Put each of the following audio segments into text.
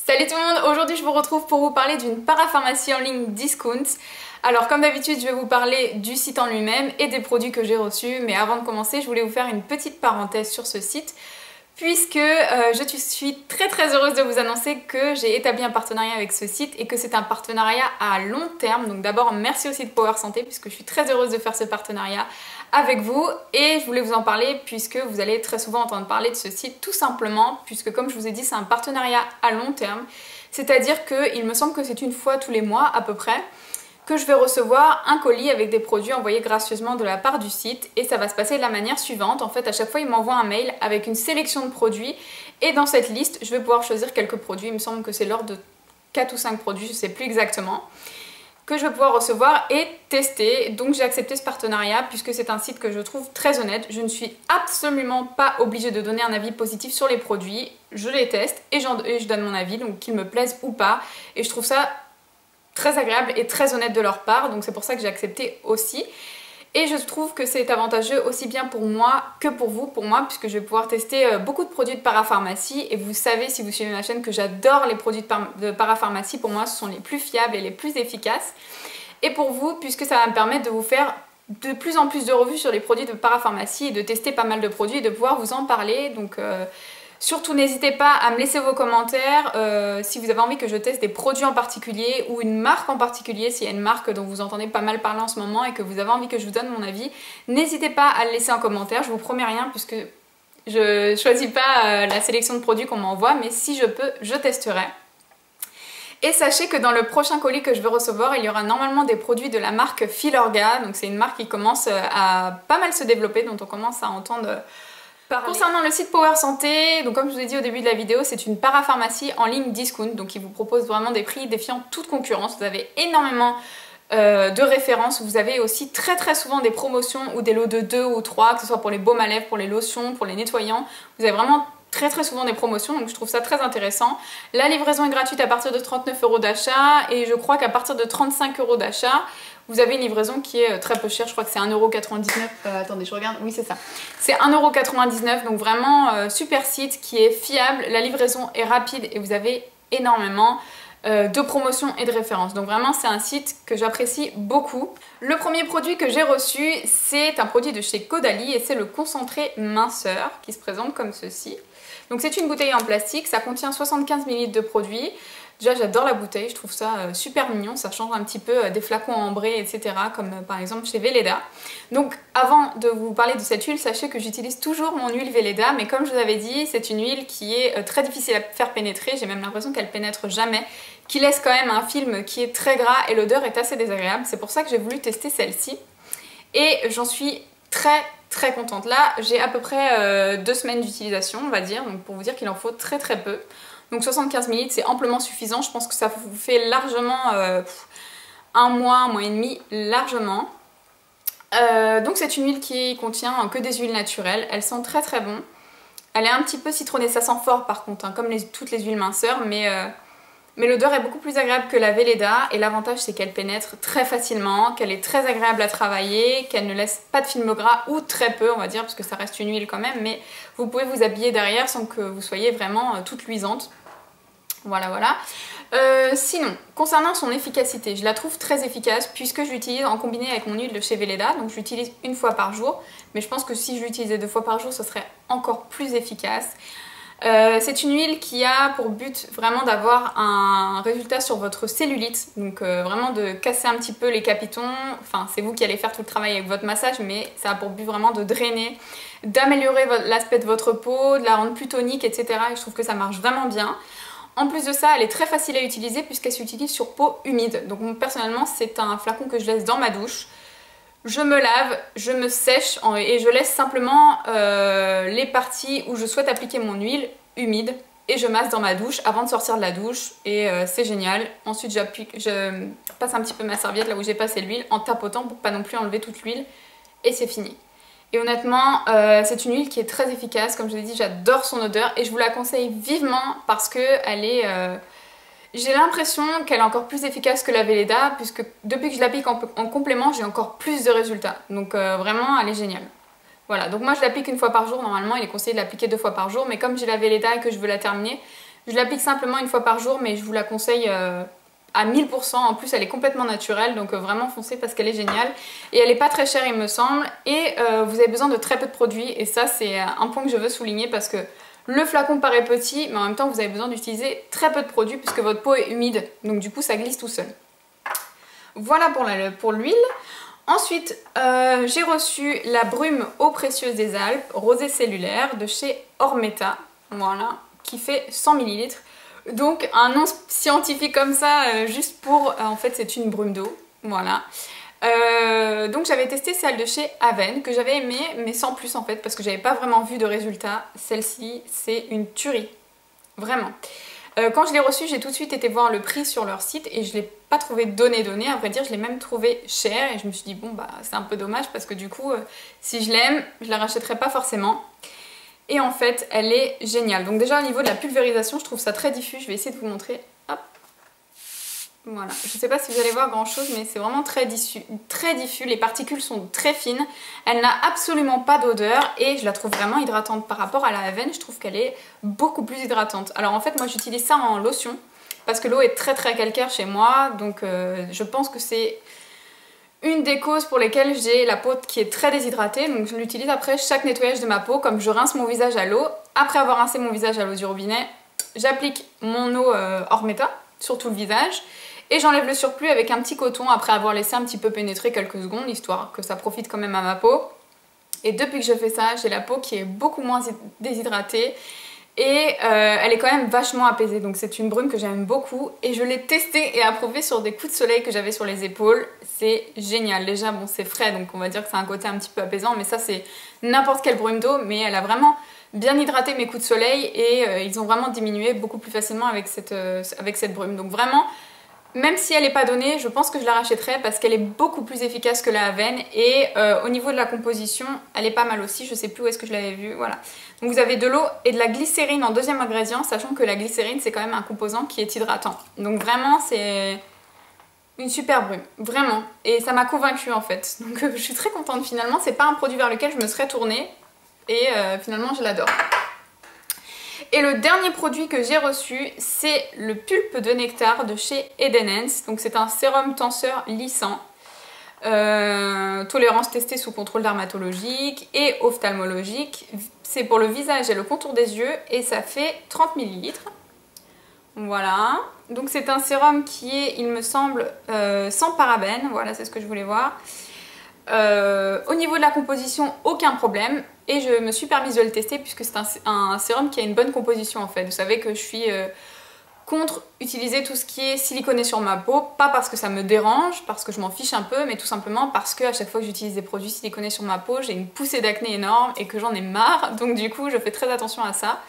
Salut tout le monde, aujourd'hui je vous retrouve pour vous parler d'une parapharmacie en ligne Discount. Alors comme d'habitude je vais vous parler du site en lui-même et des produits que j'ai reçus, mais avant de commencer je voulais vous faire une petite parenthèse sur ce site puisque je suis très heureuse de vous annoncer que j'ai établi un partenariat avec ce site et que c'est un partenariat à long terme. Donc d'abord merci au site Power Santé puisque je suis très heureuse de faire ce partenariat avec vous et je voulais vous en parler puisque vous allez très souvent entendre parler de ce site tout simplement puisque comme je vous ai dit c'est un partenariat à long terme, c'est-à-dire qu'il me semble que c'est une fois tous les mois à peu près que je vais recevoir un colis avec des produits envoyés gracieusement de la part du site et ça va se passer de la manière suivante. En fait à chaque fois il m'envoie un mail avec une sélection de produits et dans cette liste je vais pouvoir choisir quelques produits, il me semble que c'est l'ordre de 4 ou 5 produits, je ne sais plus exactement, que je vais pouvoir recevoir et tester. Donc j'ai accepté ce partenariat puisque c'est un site que je trouve très honnête. Je ne suis absolument pas obligée de donner un avis positif sur les produits, je les teste et je donne mon avis, donc qu'ils me plaisent ou pas, et je trouve ça très agréable et très honnête de leur part, donc c'est pour ça que j'ai accepté aussi. Et je trouve que c'est avantageux aussi bien pour moi que pour vous, puisque je vais pouvoir tester beaucoup de produits de parapharmacie. Et vous savez, si vous suivez ma chaîne, que j'adore les produits de parapharmacie. Pour moi, ce sont les plus fiables et les plus efficaces. Et pour vous, puisque ça va me permettre de vous faire de plus en plus de revues sur les produits de parapharmacie et de tester pas mal de produits et de pouvoir vous en parler. Donc surtout n'hésitez pas à me laisser vos commentaires si vous avez envie que je teste des produits en particulier ou une marque en particulier, s'il y a une marque dont vous entendez pas mal parler en ce moment et que vous avez envie que je vous donne mon avis, n'hésitez pas à le laisser en commentaire, je vous promets rien puisque je choisis pas la sélection de produits qu'on m'envoie, mais si je peux, je testerai. Et sachez que dans le prochain colis que je vais recevoir, il y aura normalement des produits de la marque Filorga, donc c'est une marque qui commence à pas mal se développer, dont on commence à entendre parler. Concernant le site Power Santé, donc comme je vous ai dit au début de la vidéo, c'est une parapharmacie en ligne Discount, donc il vous propose vraiment des prix défiant toute concurrence. Vous avez énormément de références, vous avez aussi très souvent des promotions ou des lots de 2 ou 3, que ce soit pour les baumes à lèvres, pour les lotions, pour les nettoyants. Vous avez vraiment très souvent des promotions, donc je trouve ça très intéressant. La livraison est gratuite à partir de 39 € d'achat et je crois qu'à partir de 35 € d'achat, vous avez une livraison qui est très peu chère, je crois que c'est 1,99 €. Attendez, je regarde, oui c'est ça. C'est 1,99 €, donc vraiment super site qui est fiable, la livraison est rapide et vous avez énormément de promotions et de références. Donc vraiment c'est un site que j'apprécie beaucoup. Le premier produit que j'ai reçu, c'est un produit de chez Caudalie et c'est le concentré minceur qui se présente comme ceci. Donc c'est une bouteille en plastique, ça contient 75 ml de produit. Déjà j'adore la bouteille, je trouve ça super mignon, ça change un petit peu des flacons ambrés, etc. comme par exemple chez Velleda. Donc avant de vous parler de cette huile, sachez que j'utilise toujours mon huile Velleda, mais comme je vous avais dit, c'est une huile qui est très difficile à faire pénétrer, j'ai même l'impression qu'elle pénètre jamais, qui laisse quand même un film qui est très gras et l'odeur est assez désagréable. C'est pour ça que j'ai voulu tester celle-ci et j'en suis très contente. Là j'ai à peu près 2 semaines d'utilisation on va dire, donc pour vous dire qu'il en faut très peu. Donc 75 ml c'est amplement suffisant, je pense que ça vous fait largement un mois et demi largement. Donc c'est une huile qui contient que des huiles naturelles, elle sent très bon. Elle est un petit peu citronnée, ça sent fort par contre, hein, comme toutes les huiles minceurs, mais l'odeur est beaucoup plus agréable que la Velleda et l'avantage c'est qu'elle pénètre très facilement, qu'elle est très agréable à travailler, qu'elle ne laisse pas de film gras ou très peu on va dire parce que ça reste une huile quand même, mais vous pouvez vous habiller derrière sans que vous soyez vraiment toute luisante. Voilà. Sinon, concernant son efficacité, je la trouve très efficace puisque je l'utilise en combiné avec mon huile de chez Velleda, donc je l'utilise une fois par jour, mais je pense que si je l'utilisais 2 fois par jour, ce serait encore plus efficace. C'est une huile qui a pour but vraiment d'avoir un résultat sur votre cellulite, donc vraiment de casser un petit peu les capitons, enfin c'est vous qui allez faire tout le travail avec votre massage, mais ça a pour but vraiment de drainer, d'améliorer l'aspect de votre peau, de la rendre plus tonique, etc. Et je trouve que ça marche vraiment bien. En plus de ça, elle est très facile à utiliser puisqu'elle s'utilise sur peau humide, donc personnellement c'est un flacon que je laisse dans ma douche. Je me lave, je me sèche et je laisse simplement les parties où je souhaite appliquer mon huile humide et je masse dans ma douche avant de sortir de la douche et c'est génial. Ensuite je passe un petit peu ma serviette là où j'ai passé l'huile en tapotant pour pas non plus enlever toute l'huile et c'est fini. Et honnêtement c'est une huile qui est très efficace, comme je vous ai dit j'adore son odeur et je vous la conseille vivement parce que elle est... J'ai l'impression qu'elle est encore plus efficace que la Velleda puisque depuis que je l'applique en complément j'ai encore plus de résultats. Donc vraiment elle est géniale. Voilà, donc moi je l'applique une fois par jour, normalement il est conseillé de l'appliquer 2 fois par jour, mais comme j'ai la Velleda et que je veux la terminer, Je l'applique simplement une fois par jour, mais je vous la conseille à 1000%. En plus, elle est complètement naturelle, donc vraiment foncez parce qu'elle est géniale. Et elle n'est pas très chère, il me semble. Et vous avez besoin de très peu de produits. Et ça, c'est un point que je veux souligner parce que le flacon paraît petit, mais en même temps, vous avez besoin d'utiliser très peu de produits puisque votre peau est humide. Donc du coup, ça glisse tout seul. Voilà pour l'huile. Ensuite, j'ai reçu la brume eau précieuse des Alpes, rosée cellulaire de chez Ormeta. Voilà, qui fait 100 ml. Donc un nom scientifique comme ça, juste pour... en fait, c'est une brume d'eau. Voilà. Donc j'avais testé celle de chez Aven, que j'avais aimée, mais sans plus en fait, parce que j'avais pas vraiment vu de résultat. Celle-ci, c'est une tuerie. Vraiment. Quand je l'ai reçue, j'ai tout de suite été voir le prix sur leur site et je l'ai pas trouvé donné. À vrai dire, je l'ai même trouvé cher et je me suis dit bon bah c'est un peu dommage parce que du coup, si je l'aime, je la rachèterai pas forcément. Et en fait, elle est géniale. Donc déjà au niveau de la pulvérisation, je trouve ça très diffus. Je vais essayer de vous montrer. Hop. Voilà. Je sais pas si vous allez voir grand chose, mais c'est vraiment très diffus. Les particules sont très fines. Elle n'a absolument pas d'odeur et je la trouve vraiment hydratante. Par rapport à la Aven, je trouve qu'elle est beaucoup plus hydratante. Alors en fait, moi j'utilise ça en lotion parce que l'eau est très calcaire chez moi. Donc je pense que c'est une des causes pour lesquelles j'ai la peau qui est très déshydratée. Donc je l'utilise après chaque nettoyage de ma peau, comme je rince mon visage à l'eau. Après avoir rincé mon visage à l'eau du robinet, j'applique mon eau Ormeta sur tout le visage. Et j'enlève le surplus avec un petit coton après avoir laissé un petit peu pénétrer quelques secondes, histoire que ça profite quand même à ma peau. Et depuis que je fais ça, j'ai la peau qui est beaucoup moins déshydratée et elle est quand même vachement apaisée. Donc c'est une brume que j'aime beaucoup et je l'ai testée et approuvée sur des coups de soleil que j'avais sur les épaules. C'est génial. Déjà bon c'est frais donc on va dire que c'est un côté un petit peu apaisant, mais ça c'est n'importe quelle brume d'eau, mais elle a vraiment bien hydraté mes coups de soleil et ils ont vraiment diminué beaucoup plus facilement avec cette brume. Donc vraiment... Même si elle n'est pas donnée, je pense que je la rachèterai parce qu'elle est beaucoup plus efficace que la Aven et au niveau de la composition, elle est pas mal aussi, je sais plus où est-ce que je l'avais vue, voilà. Donc vous avez de l'eau et de la glycérine en deuxième ingrédient, sachant que la glycérine c'est quand même un composant qui est hydratant. Donc vraiment c'est une super brume, vraiment. Et ça m'a convaincue en fait, donc je suis très contente finalement, c'est pas un produit vers lequel je me serais tournée et finalement je l'adore. Et le dernier produit que j'ai reçu, c'est le pulpe de nectar de chez Edenance. Donc c'est un sérum tenseur lissant. Tolérance testée sous contrôle dermatologique et ophtalmologique. C'est pour le visage et le contour des yeux et ça fait 30 ml. Voilà. Donc c'est un sérum qui est, il me semble, sans parabènes. Voilà, c'est ce que je voulais voir. Au niveau de la composition, aucun problème. Et je me suis permise de le tester puisque c'est un sérum qui a une bonne composition en fait. Vous savez que je suis contre utiliser tout ce qui est siliconé sur ma peau. Pas parce que ça me dérange, parce que je m'en fiche un peu, mais tout simplement parce que à chaque fois que j'utilise des produits siliconés sur ma peau, j'ai une poussée d'acné énorme et que j'en ai marre. Donc du coup, je fais très attention à ça.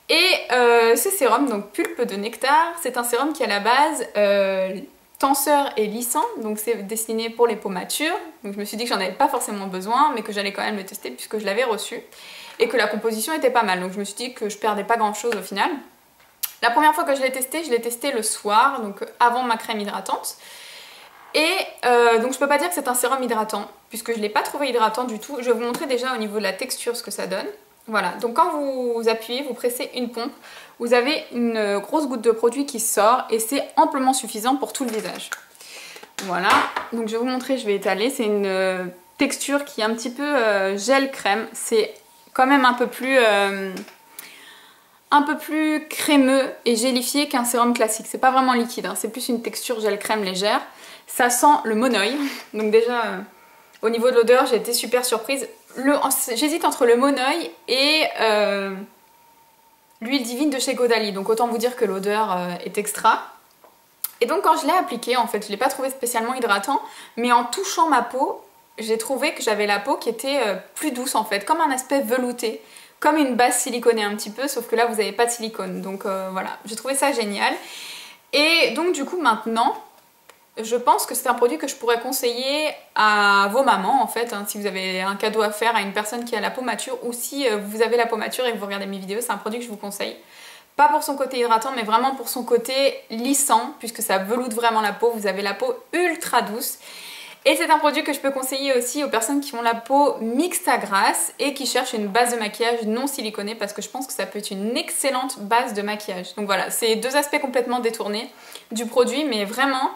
Et ce sérum, donc pulpe de nectar, c'est un sérum qui à la base... tenseur et lissant, donc c'est destiné pour les peaux matures. Donc je me suis dit que j'en avais pas forcément besoin, mais que j'allais quand même le tester puisque je l'avais reçu et que la composition était pas mal. Donc je me suis dit que je perdais pas grand chose au final. La première fois que je l'ai testé le soir, donc avant ma crème hydratante. Et donc je peux pas dire que c'est un sérum hydratant puisque je l'ai pas trouvé hydratant du tout. Je vais vous montrer déjà au niveau de la texture ce que ça donne. Voilà, donc quand vous appuyez, vous pressez une pompe, vous avez une grosse goutte de produit qui sort et c'est amplement suffisant pour tout le visage. Voilà, donc je vais vous montrer, je vais étaler, c'est une texture qui est un petit peu gel crème, c'est quand même un peu plus crémeux et gélifié qu'un sérum classique, c'est pas vraiment liquide, hein, c'est plus une texture gel crème légère. Ça sent le monoeil, donc déjà au niveau de l'odeur j'ai été super surprise. J'hésite entre le monoeil et l'huile divine de chez Caudalie, donc autant vous dire que l'odeur est extra. Et donc quand je l'ai appliqué, en fait, je ne l'ai pas trouvé spécialement hydratant, mais en touchant ma peau, j'ai trouvé que j'avais la peau qui était plus douce en fait, comme un aspect velouté, comme une base siliconée un petit peu, sauf que là vous n'avez pas de silicone. Donc voilà, j'ai trouvé ça génial. Et donc du coup maintenant, je pense que c'est un produit que je pourrais conseiller à vos mamans en fait, hein, si vous avez un cadeau à faire à une personne qui a la peau mature ou si vous avez la peau mature et que vous regardez mes vidéos, c'est un produit que je vous conseille. Pas pour son côté hydratant mais vraiment pour son côté lissant puisque ça veloute vraiment la peau, vous avez la peau ultra douce. Et c'est un produit que je peux conseiller aussi aux personnes qui ont la peau mixte à grasse et qui cherchent une base de maquillage non siliconée parce que je pense que ça peut être une excellente base de maquillage. Donc voilà, c'est deux aspects complètement détournés du produit, mais vraiment,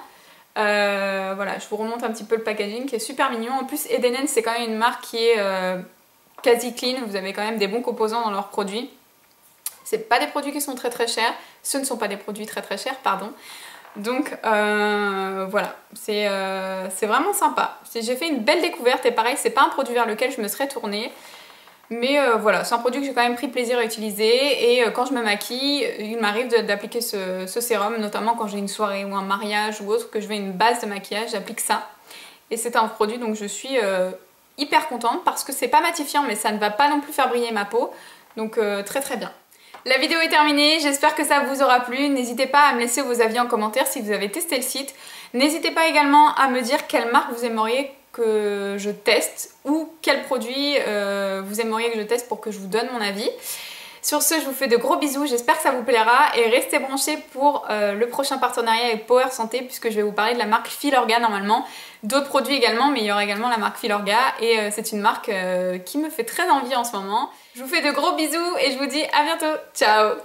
voilà, je vous remonte un petit peu le packaging qui est super mignon. En plus, Eden c'est quand même une marque qui est quasi clean, vous avez quand même des bons composants dans leurs produits. C'est pas des produits qui sont très chers, ce ne sont pas des produits très chers, pardon. Donc voilà, c'est vraiment sympa. J'ai fait une belle découverte et pareil, c'est pas un produit vers lequel je me serais tournée. Mais voilà, c'est un produit que j'ai quand même pris plaisir à utiliser et quand je me maquille, il m'arrive d'appliquer ce sérum, notamment quand j'ai une soirée ou un mariage ou autre, que je veux une base de maquillage, j'applique ça. Et c'est un produit donc je suis hyper contente parce que c'est pas matifiant mais ça ne va pas non plus faire briller ma peau. Donc très bien. La vidéo est terminée, j'espère que ça vous aura plu. N'hésitez pas à me laisser vos avis en commentaire si vous avez testé le site. N'hésitez pas également à me dire quelle marque vous aimeriez que je teste ou quel produit vous aimeriez que je teste pour que je vous donne mon avis. Sur ce, je vous fais de gros bisous, j'espère que ça vous plaira et restez branchés pour le prochain partenariat avec Power Santé puisque je vais vous parler de la marque Filorga normalement. D'autres produits également, mais il y aura également la marque Filorga et c'est une marque qui me fait très envie en ce moment. Je vous fais de gros bisous et je vous dis à bientôt, ciao!